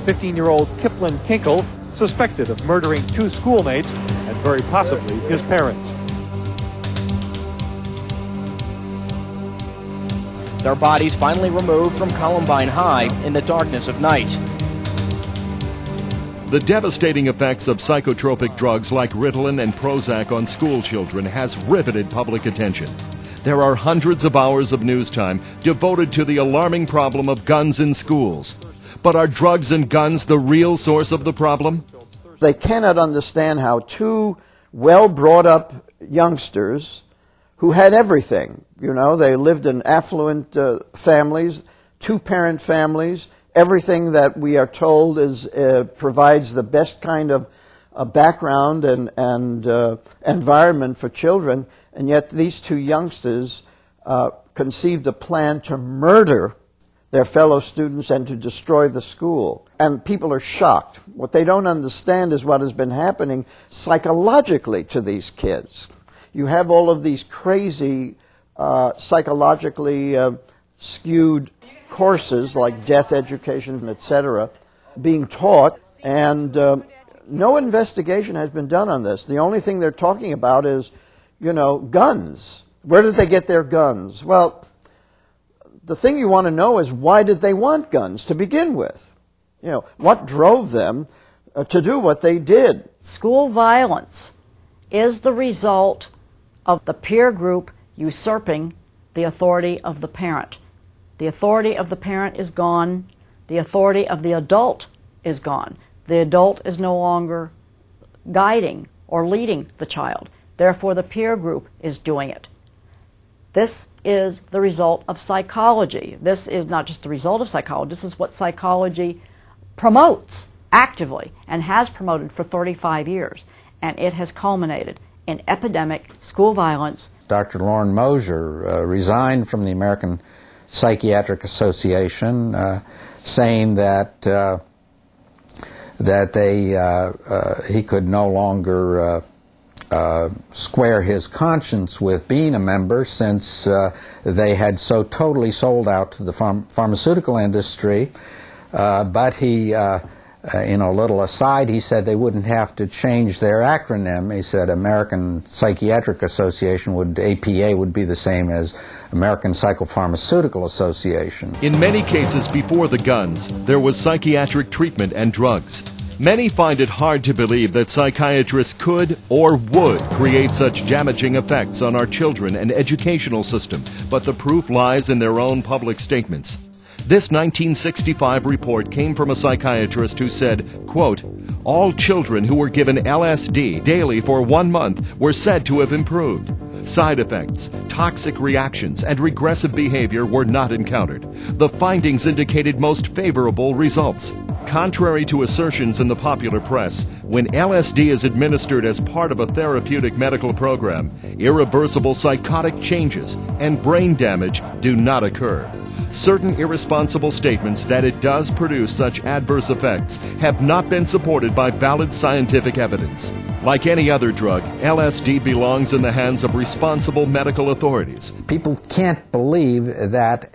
15-year-old Kiplin Kinkle, suspected of murdering 2 schoolmates and very possibly his parents. Their bodies finally removed from Columbine High in the darkness of night. The devastating effects of psychotropic drugs like Ritalin and Prozac on school children has riveted public attention. There are hundreds of hours of news time devoted to the alarming problem of guns in schools. But are drugs and guns the real source of the problem? They cannot understand how 2 well-brought-up youngsters who had everything, you know, they lived in affluent families, 2-parent families, everything that we are told is provides the best kind of background and environment for children, and yet these 2 youngsters conceived a plan to murder their fellow students and to destroy the school. And people are shocked. What they don't understand is what has been happening psychologically to these kids. You have all of these crazy, psychologically skewed courses like death education, etc., being taught, and no investigation has been done on this. The only thing they're talking about is, you know, guns. Where did they get their guns? Well, the thing you want to know is, why did they want guns to begin with? You know, what drove them to do what they did? School violence is the result of the peer group usurping the authority of the parent. The authority of the parent is gone. The authority of the adult is gone. The adult is no longer guiding or leading the child. Therefore, the peer group is doing it. This is the result of psychology. This is not just the result of psychology. This is what psychology promotes actively and has promoted for 35 years. And it has culminated in epidemic school violence. Dr. Lauren Mosier resigned from the American Psychiatric Association, saying that he could no longer square his conscience with being a member, since they had so totally sold out to the pharmaceutical industry. But he, in a little aside, he said they wouldn't have to change their acronym. He said American Psychiatric Association APA would be the same as American Psychopharmaceutical Association. In many cases before the guns, there was psychiatric treatment and drugs. Many find it hard to believe that psychiatrists could or would create such damaging effects on our children and educational system, but the proof lies in their own public statements. This 1965 report came from a psychiatrist who said, quote, "All children who were given LSD daily for 1 month were said to have improved. Side effects, toxic reactions, and regressive behavior were not encountered. The findings indicated most favorable results." Contrary to assertions in the popular press, when LSD is administered as part of a therapeutic medical program, irreversible psychotic changes and brain damage do not occur. Certain irresponsible statements that it does produce such adverse effects have not been supported by valid scientific evidence. Like any other drug, LSD belongs in the hands of responsible medical authorities. People can't believe that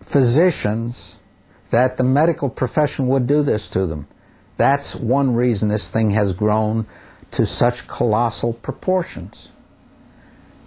physicians, that the medical profession would do this to them. That's one reason this thing has grown to such colossal proportions.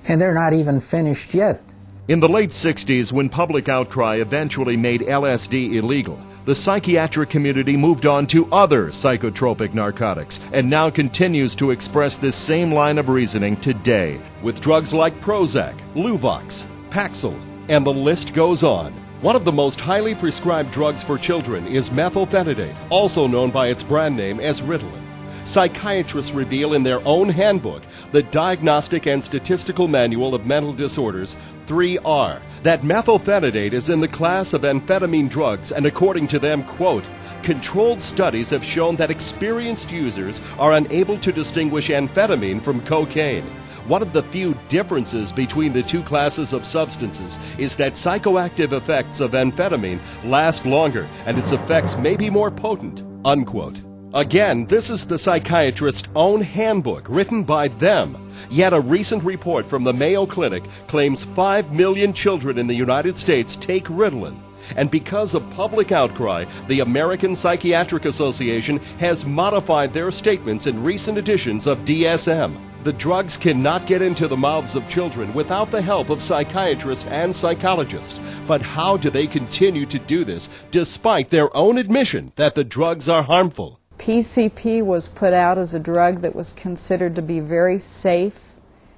And they're not even finished yet. In the late 60s, when public outcry eventually made LSD illegal, the psychiatric community moved on to other psychotropic narcotics and now continues to express this same line of reasoning today with drugs like Prozac, Luvox, Paxil, and the list goes on. One of the most highly prescribed drugs for children is methylphenidate, also known by its brand name as Ritalin. Psychiatrists reveal in their own handbook, the Diagnostic and Statistical Manual of Mental Disorders, 3R, that methylphenidate is in the class of amphetamine drugs, and according to them, quote, "Controlled studies have shown that experienced users are unable to distinguish amphetamine from cocaine. One of the few differences between the two classes of substances is that psychoactive effects of amphetamine last longer and its effects may be more potent," unquote. Again, this is the psychiatrist's own handbook written by them. Yet a recent report from the Mayo Clinic claims 5 million children in the United States take Ritalin. And because of public outcry, the American Psychiatric Association has modified their statements in recent editions of DSM. The drugs cannot get into the mouths of children without the help of psychiatrists and psychologists. But how do they continue to do this despite their own admission that the drugs are harmful? PCP was put out as a drug that was considered to be very safe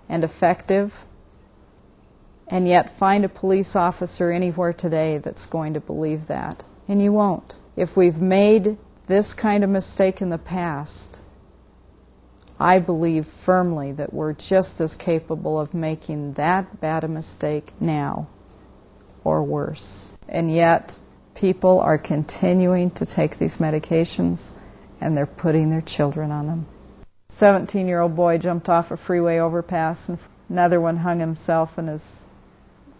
and effective, and yet find a police officer anywhere today that's going to believe that. And you won't. If we've made this kind of mistake in the past, I believe firmly that we're just as capable of making that bad a mistake now, or worse. And yet, people are continuing to take these medications, and they're putting their children on them. 17-year-old boy jumped off a freeway overpass, and another one hung himself in his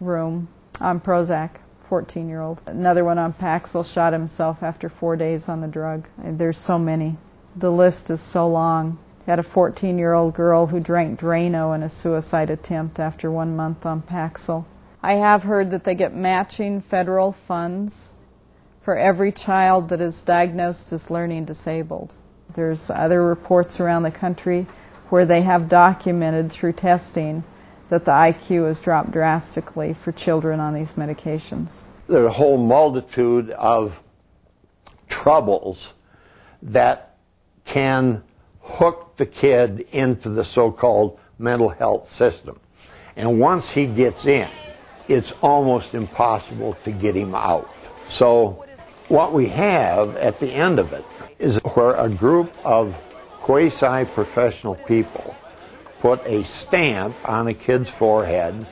room on Prozac. 14-year-old. Another one on Paxil shot himself after 4 days on the drug. And there's so many. The list is so long. Had a 14-year-old girl who drank Drano in a suicide attempt after 1 month on Paxil. I have heard that they get matching federal funds for every child that is diagnosed as learning disabled. There's other reports around the country where they have documented through testing that the IQ has dropped drastically for children on these medications. There's a whole multitude of troubles that can hook the kid into the so-called mental health system. And once he gets in, it's almost impossible to get him out. So what we have at the end of it is where a group of quasi-professional people put a stamp on a kid's forehead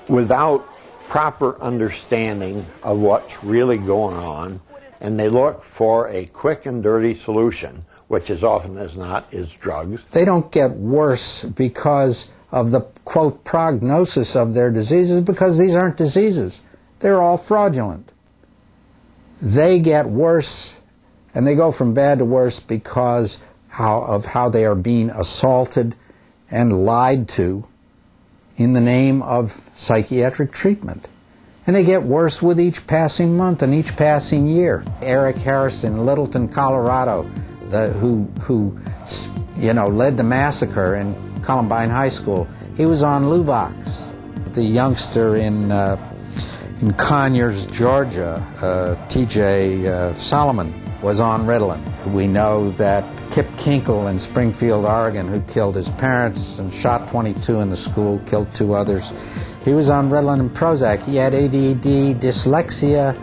without proper understanding of what's really going on, and they look for a quick and dirty solution, which as often as not is drugs. They don't get worse because of the, quote, prognosis of their diseases, because these aren't diseases. They're all fraudulent. They get worse, and they go from bad to worse because of how they are being assaulted and lied to in the name of psychiatric treatment. And they get worse with each passing month and each passing year. Eric Harris in Littleton, Colorado, who led the massacre in Columbine High School, he was on Luvox. The youngster in Conyers, Georgia, T.J. Solomon, was on Ritalin. We know that Kip Kinkle in Springfield, Oregon, who killed his parents and shot 22 in the school, killed 2 others, he was on Ritalin and Prozac. He had ADHD, dyslexia,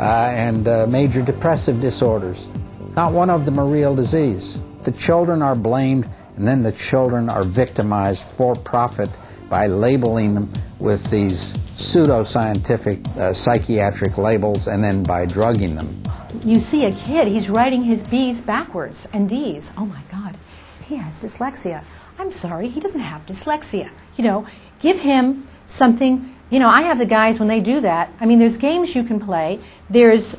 and major depressive disorders. Not one of them a real disease. The children are blamed, and then the children are victimized for profit by labeling them with these pseudoscientific psychiatric labels and then by drugging them. You see a kid, he's writing his B's backwards and D's. Oh my God, he has dyslexia. I'm sorry, he doesn't have dyslexia. You know, give him something. You know, I have the guys when they do that. I mean, there's games you can play, there's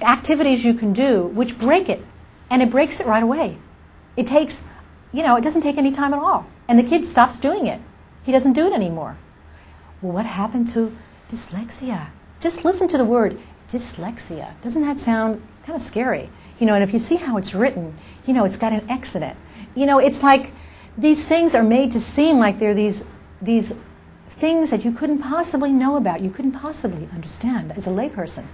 activities you can do which break it, and it breaks it right away. It takes, it doesn't take any time at all. And the kid stops doing it. He doesn't do it anymore. Well, what happened to dyslexia? Just listen to the word dyslexia. Doesn't that sound kind of scary? And if you see how it's written, it's got an X in it. It's like these things are made to seem like they're these things that you couldn't possibly know about, you couldn't possibly understand as a layperson.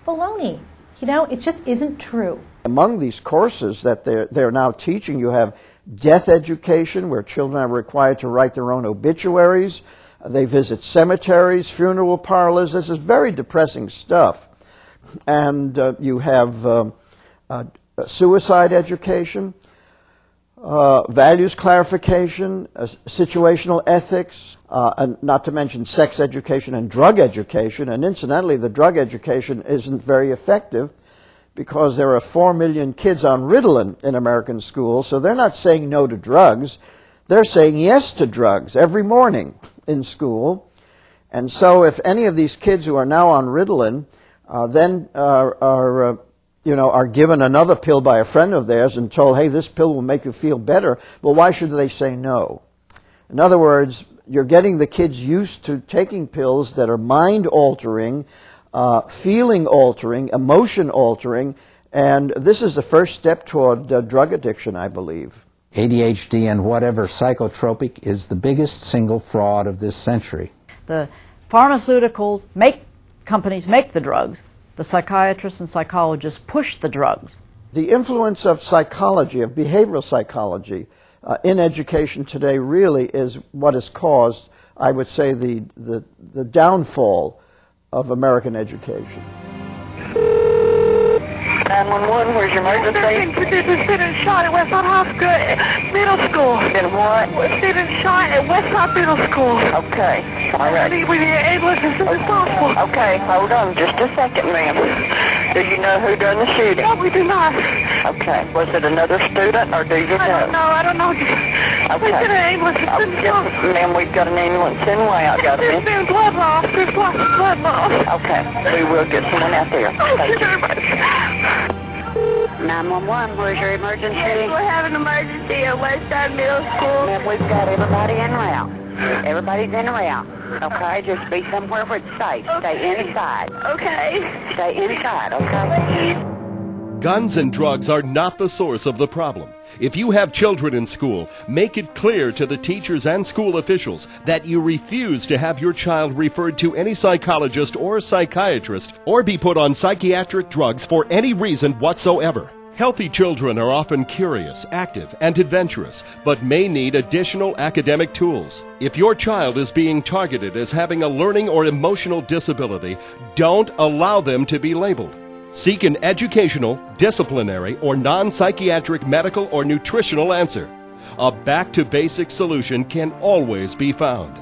Baloney. It just isn't true. Among these courses that they're now teaching, you have death education, where children are required to write their own obituaries. They visit cemeteries, funeral parlors. This is very depressing stuff. And you have suicide education, values clarification, situational ethics, and not to mention sex education and drug education. And incidentally, the drug education isn't very effective because there are 4 million kids on Ritalin in American schools, so they're not saying no to drugs. They're saying yes to drugs every morning in school. And so if any of these kids who are now on Ritalin then are given another pill by a friend of theirs and told, hey, this pill will make you feel better, well, why should they say no? In other words, you're getting the kids used to taking pills that are mind-altering, feeling altering, emotion altering, and this is the first step toward drug addiction, I believe. ADHD and whatever psychotropic is the biggest single fraud of this century. The pharmaceutical companies make the drugs. The psychiatrists and psychologists push the drugs. The influence of psychology, of behavioral psychology, in education today really is what has caused, I would say, the downfall of American education. 911, where's your emergency? There's been a shot at Westside High School, Middle School. Been what? There's been a shot at Westside Middle School. Okay, all right. We need an ambulance as soon as possible. Okay, hold on just a second, ma'am. Do you know who done the shooting? No, we do not. Okay, was it another student, or do you know? I don't know. Okay. We get an ambulance as soon as possible. Ma'am, we've got an ambulance in way. There's been blood loss. There's lots of blood loss. Okay, we will get someone out there. Thank you very much. 911, where's your emergency? Yes, we have an emergency at Westside Middle School. Ma'am, we've got everybody en route. Everybody's en route. Okay, just be somewhere where it's safe. Okay. Stay inside. Okay. Stay inside, okay? Guns and drugs are not the source of the problem. If you have children in school, make it clear to the teachers and school officials that you refuse to have your child referred to any psychologist or psychiatrist or be put on psychiatric drugs for any reason whatsoever. Healthy children are often curious, active, and adventurous, but may need additional academic tools. If your child is being targeted as having a learning or emotional disability, don't allow them to be labeled. Seek an educational, disciplinary, or non-psychiatric medical or nutritional answer. A back-to-basics solution can always be found.